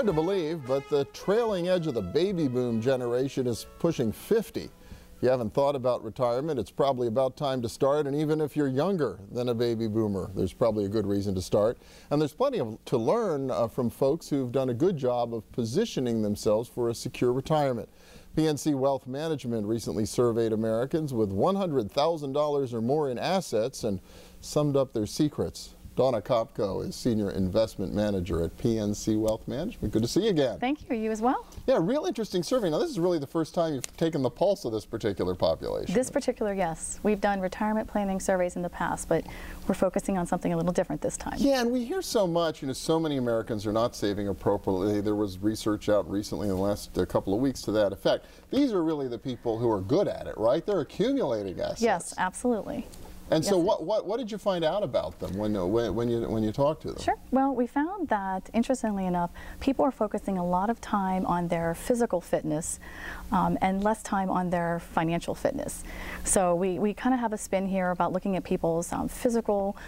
Hard to believe, but the trailing edge of the baby boom generation is pushing 50. If you haven't thought about retirement, it's probably about time to start. And even if you're younger than a baby boomer, there's probably a good reason to start. And there's plenty to learn from folks who've done a good job of positioning themselves for a secure retirement. PNC Wealth Management recently surveyed Americans with $100,000 or more in assets and summed up their secrets. Dawna Kopko is Senior Investment Manager at PNC Wealth Management. Good to see you again. Thank you. You as well. Yeah, real interesting survey. Now, this is really the first time you've taken the pulse of this particular population. This particular, yes. We've done retirement planning surveys in the past, but we're focusing on something a little different this time. Yeah, and we hear so much, so many Americans are not saving appropriately. There was research out recently in the last couple of weeks to that effect. These are really the people who are good at it, right? They're accumulating assets. Yes, absolutely. And so what did you find out about them when you talked to them? Sure. Well, we found that, interestingly enough, people are focusing a lot of time on their physical fitness and less time on their financial fitness. So we kind of have a spin here about looking at people's physical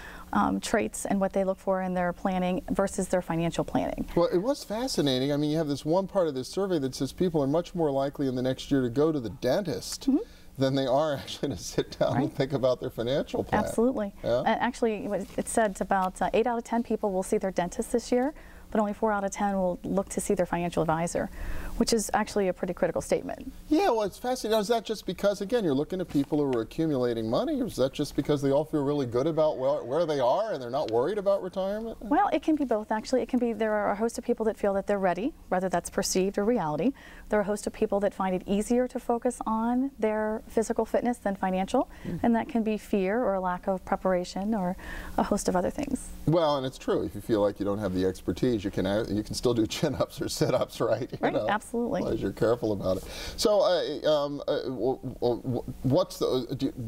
traits and what they look for in their planning versus their financial planning. Well, it was fascinating. I mean, you have this one part of this survey that says people are much more likely in the next year to go to the dentist than they are actually to sit down and think about their financial plan. Absolutely. Yeah? And actually, it said about 8 out of 10 people will see their dentist this year, but only 4 out of 10 will look to see their financial advisor, which is actually a pretty critical statement. Yeah, well, it's fascinating. Now, is that just because, again, you're looking at people who are accumulating money, or is that just because they all feel really good about where they are and they're not worried about retirement? Well, it can be both, actually. It can be there are a host of people that feel that they're ready, whether that's perceived or reality. There are a host of people that find it easier to focus on their physical fitness than financial, and that can be fear or a lack of preparation or a host of other things. Well, and it's true. If you feel like you don't have the expertise, you can still do chin-ups or sit-ups, right? Right, absolutely. As long as you're careful about it. So,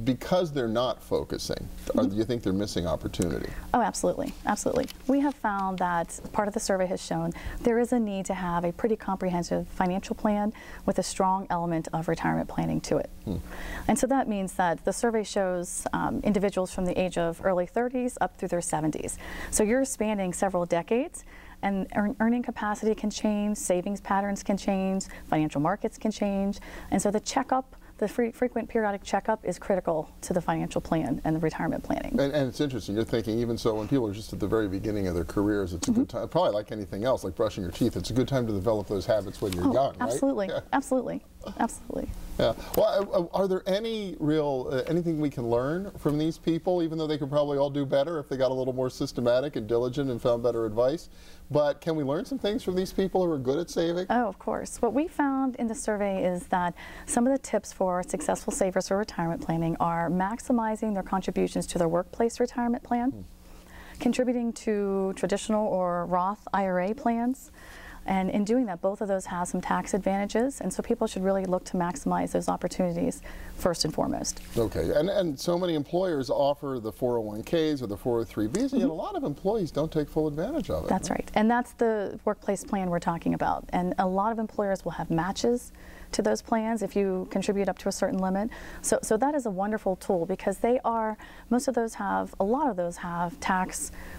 because they're not focusing, do you think they're missing opportunity? Oh, absolutely, absolutely. We have found that part of the survey has shown there is a need to have a pretty comprehensive financial plan with a strong element of retirement planning to it. And so that means that the survey shows individuals from the age of early 30s up through their 70s. So you're spanning several decades, and earning capacity can change, savings patterns can change, financial markets can change, and so the checkup, the frequent periodic checkup is critical to the financial plan and the retirement planning. And it's interesting, you're thinking even so when people are just at the very beginning of their careers, it's a good time, probably like anything else, like brushing your teeth, it's a good time to develop those habits when you're young, absolutely, right? Absolutely, absolutely. Yeah. Well, are there any real, anything we can learn from these people, even though they could probably all do better if they got a little more systematic and diligent and found better advice? But can we learn some things from these people who are good at saving? Oh, of course. What we found in the survey is that some of the tips for successful savers for retirement planning are maximizing their contributions to their workplace retirement plan, contributing to traditional or Roth IRA plans, and in doing that, both of those have some tax advantages, and so people should really look to maximize those opportunities first and foremost. Okay, and so many employers offer the 401ks or the 403bs, and yet a lot of employees don't take full advantage of it. That's right, and that's the workplace plan we're talking about. And a lot of employers will have matches to those plans if you contribute up to a certain limit. So that is a wonderful tool because they are, a lot of those have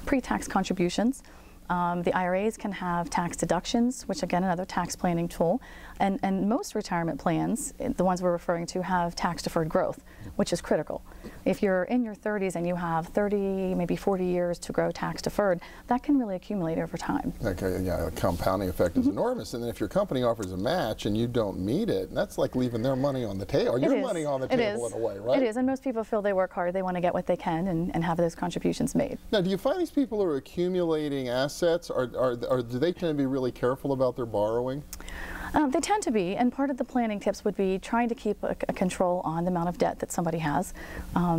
pre-tax contributions. The IRAs can have tax deductions, which again, another tax planning tool. And most retirement plans, the ones we're referring to, have tax deferred growth, which is critical. If you're in your 30s and you have 30, maybe 40 years to grow tax deferred, that can really accumulate over time. Okay, yeah, the compounding effect is enormous. And then if your company offers a match and you don't meet it, that's like leaving their money on the table, or your money on the table in a way, right? It is, and most people feel they work hard, they want to get what they can and have those contributions made. Now, do you find these people who are accumulating assets, or do they tend to be really careful about their borrowing? They tend to be, and part of the planning tips would be trying to keep a control on the amount of debt that somebody has,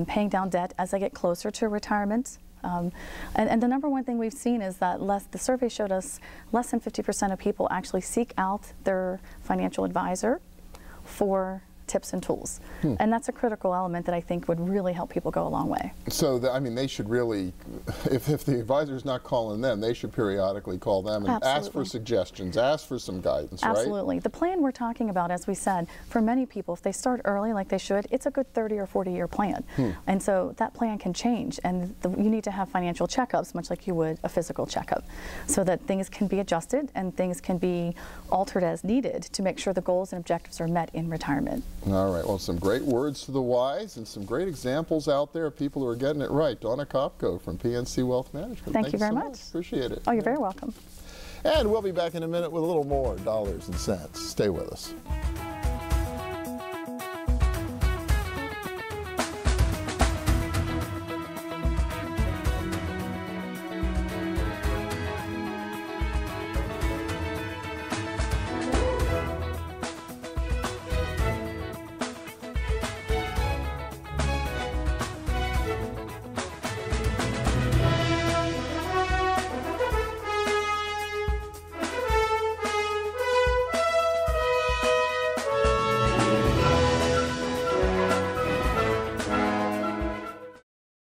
paying down debt as they get closer to retirement. And the number one thing we've seen is that the survey showed us less than 50% of people actually seek out their financial advisor for tips and tools. And that's a critical element that I think would really help people go a long way. So, I mean, they should really, if the advisor's not calling them, they should periodically call them and ask for suggestions, ask for some guidance, right? Absolutely. The plan we're talking about, as we said, for many people, if they start early like they should, it's a good 30 or 40-year plan. And so that plan can change, and you need to have financial checkups, much like you would a physical checkup, so that things can be adjusted and things can be altered as needed to make sure the goals and objectives are met in retirement. All right. Well, some great words to the wise and some great examples out there of people who are getting it right. Dawna Kopko from PNC Wealth Management. Thank you very so much. Appreciate it. Oh, you're very welcome. And we'll be back in a minute with a little more dollars and cents. Stay with us.